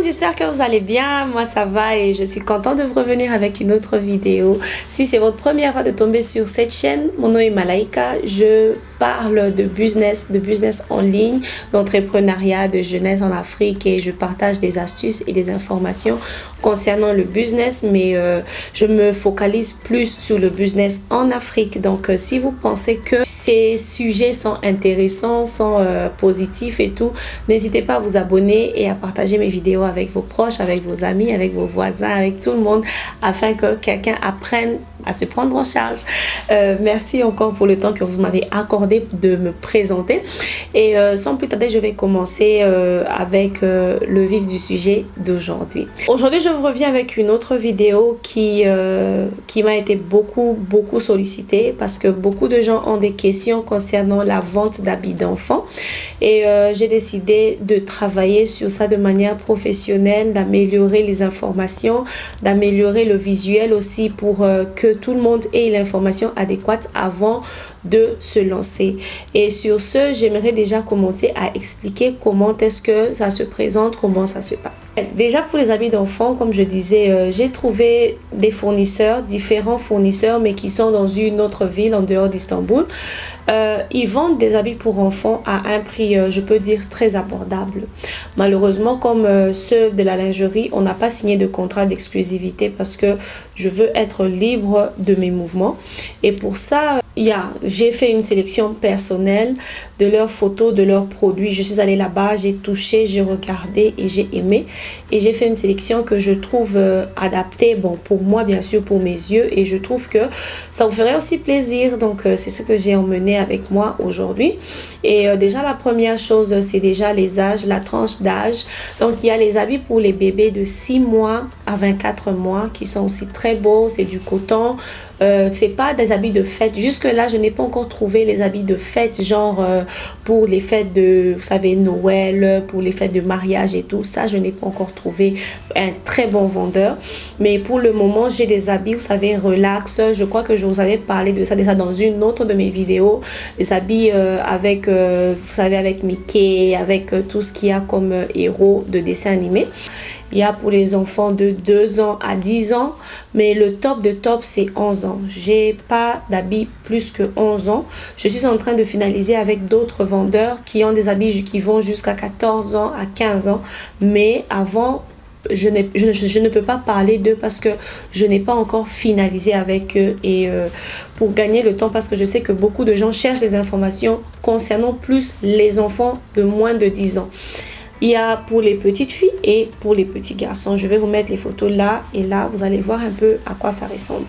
j'espère que vous allez bien. Moi ça va et je suis contente de vous revenir avec une autre vidéo. Si c'est votre première fois de tomber sur cette chaîne, mon nom est Malaika. Je parle de business en ligne, d'entrepreneuriat, de jeunesse en Afrique et je partage des astuces et des informations concernant le business, mais je me focalise plus sur le business en Afrique. Donc si vous pensez que ces sujets sont intéressants, sont positifs et tout, n'hésitez pas à vous abonner et à partager mes vidéos avec vos proches, avec vos amis, avec vos voisins, avec tout le monde, afin que quelqu'un apprenne à se prendre en charge. Merci encore pour le temps que vous m'avez accordé de me présenter. Et sans plus tarder, je vais commencer avec le vif du sujet d'aujourd'hui. Aujourd'hui, je vous reviens avec une autre vidéo qui m'a été beaucoup sollicitée parce que beaucoup de gens ont des questions concernant la vente d'habits d'enfants. Et j'ai décidé de travailler sur ça de manière professionnelle, d'améliorer les informations, d'améliorer le visuel aussi pour que tout le monde ait l'information adéquate avant de se lancer. Et sur ce, j'aimerais déjà commencer à expliquer comment est-ce que ça se présente, comment ça se passe. Déjà pour les habits d'enfants, comme je disais, j'ai trouvé des fournisseurs, différents fournisseurs, mais qui sont dans une autre ville en dehors d'Istanbul. Ils vendent des habits pour enfants à un prix, je peux dire, très abordable. Malheureusement, comme ceux de la lingerie, on n'a pas signé de contrat d'exclusivité parce que je veux être libre de mes mouvements. Et pour ça, j'ai fait une sélection personnelle de leurs photos, de leurs produits. Je suis allée là-bas, j'ai touché, j'ai regardé et j'ai aimé. Et j'ai fait une sélection que je trouve adaptée, bon, pour moi, bien sûr, pour mes yeux. Et je trouve que ça vous ferait aussi plaisir. Donc, c'est ce que j'ai emmené avec moi aujourd'hui. Et déjà, la première chose, c'est déjà les âges, la tranche d'âge. Donc, il y a les habits pour les bébés de 6 mois à 24 mois qui sont aussi très beaux. C'est du coton. C'est pas des habits de fête. Jusque là, je n'ai pas encore trouvé les habits de fête, genre pour les fêtes de, vous savez, Noël, pour les fêtes de mariage et tout ça. Je n'ai pas encore trouvé un très bon vendeur. Mais pour le moment, j'ai des habits, vous savez, relax. Je crois que je vous avais parlé de ça déjà dans une autre de mes vidéos. Des habits avec, vous savez, avec Mickey, avec tout ce qu'il y a comme héros de dessin animé. Il y a pour les enfants de 2 ans à 10 ans, mais le top de top, c'est 11 ans. J'ai pas d'habits plus que 11 ans. Je suis en train de finaliser avec d'autres vendeurs qui ont des habits qui vont jusqu'à 14 ans, à 15 ans. Mais avant, je ne peux pas parler d'eux parce que je n'ai pas encore finalisé avec eux. Et pour gagner le temps, parce que je sais que beaucoup de gens cherchent des informations concernant plus les enfants de moins de 10 ans. Il y a pour les petites filles et pour les petits garçons. Je vais vous mettre les photos là et là. Vous allez voir un peu à quoi ça ressemble.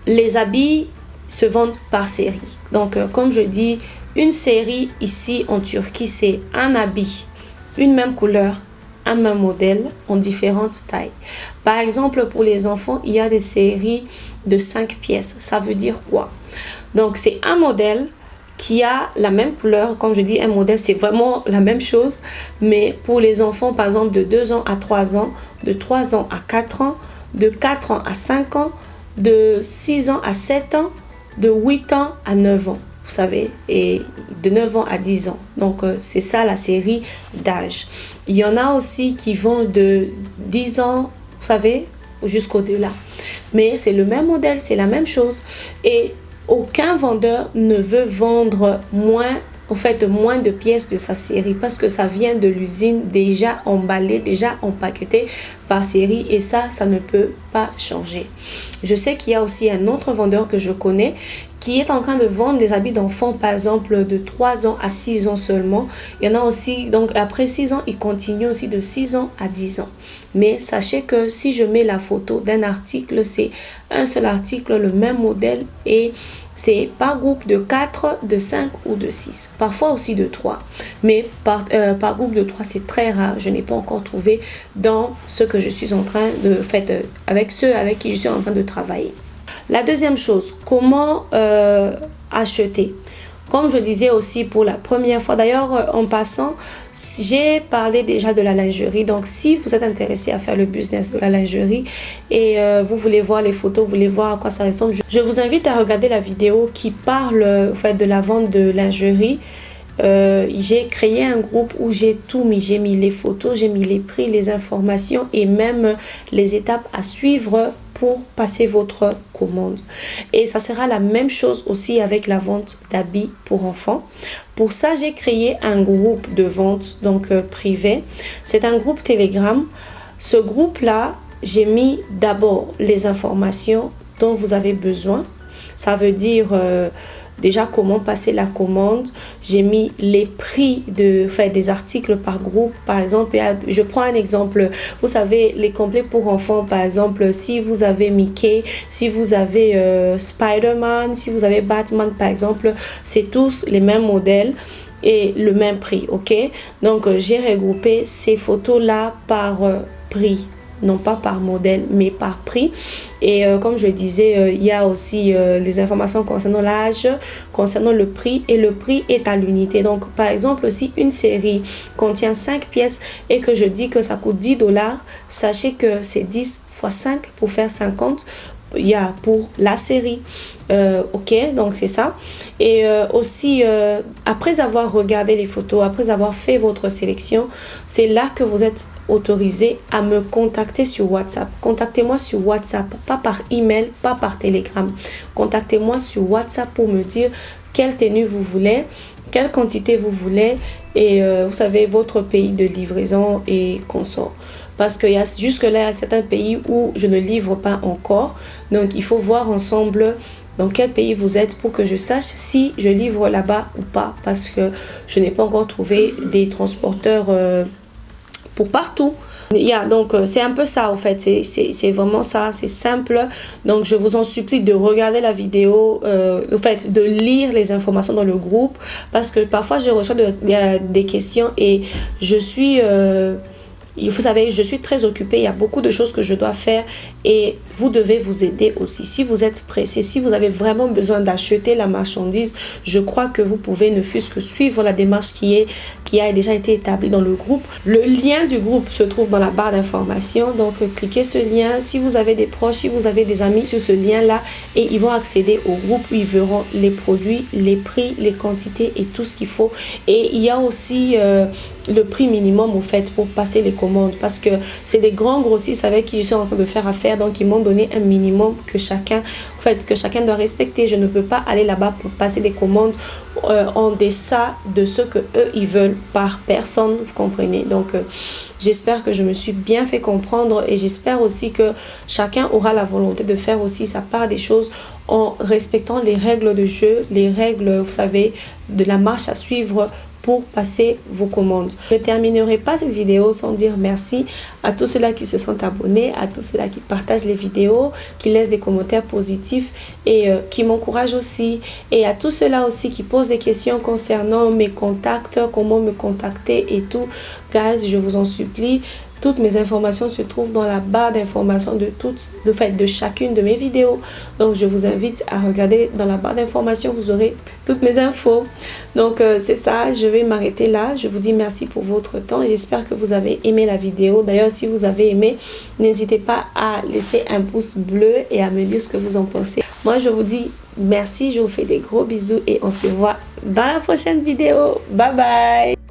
Les habits se vendent par série. Donc, comme je dis, une série ici en Turquie, c'est un habit, une même couleur, un même modèle en différentes tailles. Par exemple, pour les enfants, il y a des séries de 5 pièces. Ça veut dire quoi? Donc, c'est un modèle qui a la même couleur. Comme je dis, un modèle, c'est vraiment la même chose. Mais pour les enfants, par exemple, de 2 ans à 3 ans, de 3 ans à 4 ans, de 4 ans à 5 ans, de 6 ans à 7 ans, de 8 ans à 9 ans, vous savez, et de 9 ans à 10 ans. Donc, c'est ça la série d'âge. Il y en a aussi qui vont de 10 ans, vous savez, jusqu'au-delà. Mais c'est le même modèle, c'est la même chose. Et aucun vendeur ne veut vendre moins de pièces de sa série parce que ça vient de l'usine déjà emballé, déjà empaqueté par série et ça ne peut pas changer. Je sais qu'il y a aussi un autre vendeur que je connais qui est en train de vendre des habits d'enfants, par exemple, de 3 ans à 6 ans seulement. Il y en a aussi, donc après 6 ans, il continue aussi de 6 ans à 10 ans. Mais sachez que si je mets la photo d'un article, c'est un seul article, le même modèle et c'est par groupe de 4, de 5 ou de 6. Parfois aussi de 3. Mais par groupe de 3, c'est très rare. Je n'ai pas encore trouvé dans ce que je suis en train de faire, avec ceux avec qui je suis en train de travailler. La deuxième chose, comment acheter? Comme je disais aussi pour la première fois, d'ailleurs en passant, j'ai parlé déjà de la lingerie. Donc si vous êtes intéressé à faire le business de la lingerie et vous voulez voir les photos, vous voulez voir à quoi ça ressemble, je vous invite à regarder la vidéo qui parle de la vente de lingerie j'ai créé un groupe où j'ai tout mis. J'ai mis les photos, j'ai mis les prix, les informations et même les étapes à suivre pour passer votre commande. Et ça sera la même chose aussi avec la vente d'habits pour enfants. Pour ça, j'ai créé un groupe de vente donc privé. C'est un groupe Telegram. Ce groupe-là, j'ai mis d'abord les informations dont vous avez besoin. Ça veut dire déjà comment passer la commande. J'ai mis les prix des articles par groupe. Par exemple, je prends un exemple. Vous savez, les complets pour enfants, par exemple, si vous avez Mickey, si vous avez Spider-Man, si vous avez Batman, par exemple, c'est tous les mêmes modèles et le même prix, ok? Donc, j'ai regroupé ces photos-là par prix. Non pas par modèle, mais par prix. Et comme je disais, il y a aussi les informations concernant l'âge, concernant le prix. Et le prix est à l'unité. Donc, par exemple, si une série contient 5 pièces et que je dis que ça coûte 10 $, sachez que c'est 10 fois 5 pour faire 50. Il y a pour la série. Ok, donc c'est ça. Et aussi, après avoir regardé les photos, après avoir fait votre sélection, c'est là que vous êtes autorisé à me contacter sur WhatsApp. Contactez-moi sur WhatsApp, pas par email, pas par Telegram. Contactez-moi sur WhatsApp pour me dire quelle tenue vous voulez, quelle quantité vous voulez et vous savez votre pays de livraison et consort. Parce que jusque-là, il y a certains pays où je ne livre pas encore. Donc, il faut voir ensemble dans quel pays vous êtes pour que je sache si je livre là-bas ou pas. Parce que je n'ai pas encore trouvé des transporteurs pour partout. Donc, c'est un peu ça, en fait. C'est vraiment ça. C'est simple. Donc, je vous en supplie de regarder la vidéo, en fait, de lire les informations dans le groupe. Parce que parfois, je reçois des questions et je suis... vous savez, je suis très occupée, il y a beaucoup de choses que je dois faire et vous devez vous aider aussi. Si vous êtes pressé, si vous avez vraiment besoin d'acheter la marchandise, je crois que vous pouvez ne fût-ce que suivre la démarche qui a déjà été établie dans le groupe. Le lien du groupe se trouve dans la barre d'information, donc cliquez ce lien. Si vous avez des proches, si vous avez des amis sur ce lien-là et ils vont accéder au groupe où ils verront les produits, les prix, les quantités et tout ce qu'il faut. Et il y a aussi... le prix minimum au fait pour passer les commandes parce que c'est des grands grossistes avec qui je suis en train de faire affaire, donc ils m'ont donné un minimum que chacun doit respecter. Je ne peux pas aller là-bas pour passer des commandes en deçà de ce que eux ils veulent par personne, vous comprenez. Donc j'espère que je me suis bien fait comprendre et j'espère aussi que chacun aura la volonté de faire aussi sa part des choses en respectant les règles de jeu, les règles, vous savez, de la marche à suivre pour passer vos commandes. Je ne terminerai pas cette vidéo sans dire merci à tous ceux-là qui se sont abonnés, à tous ceux-là qui partagent les vidéos, qui laissent des commentaires positifs et qui m'encouragent aussi. Et à tous ceux-là aussi qui posent des questions concernant mes contacts, comment me contacter et tout. Guys, je vous en supplie. Toutes mes informations se trouvent dans la barre d'informations de chacune de mes vidéos. Donc, je vous invite à regarder dans la barre d'informations. Vous aurez toutes mes infos. Donc, c'est ça. Je vais m'arrêter là. Je vous dis merci pour votre temps. J'espère que vous avez aimé la vidéo. D'ailleurs, si vous avez aimé, n'hésitez pas à laisser un pouce bleu et à me dire ce que vous en pensez. Moi, je vous dis merci. Je vous fais des gros bisous et on se voit dans la prochaine vidéo. Bye bye.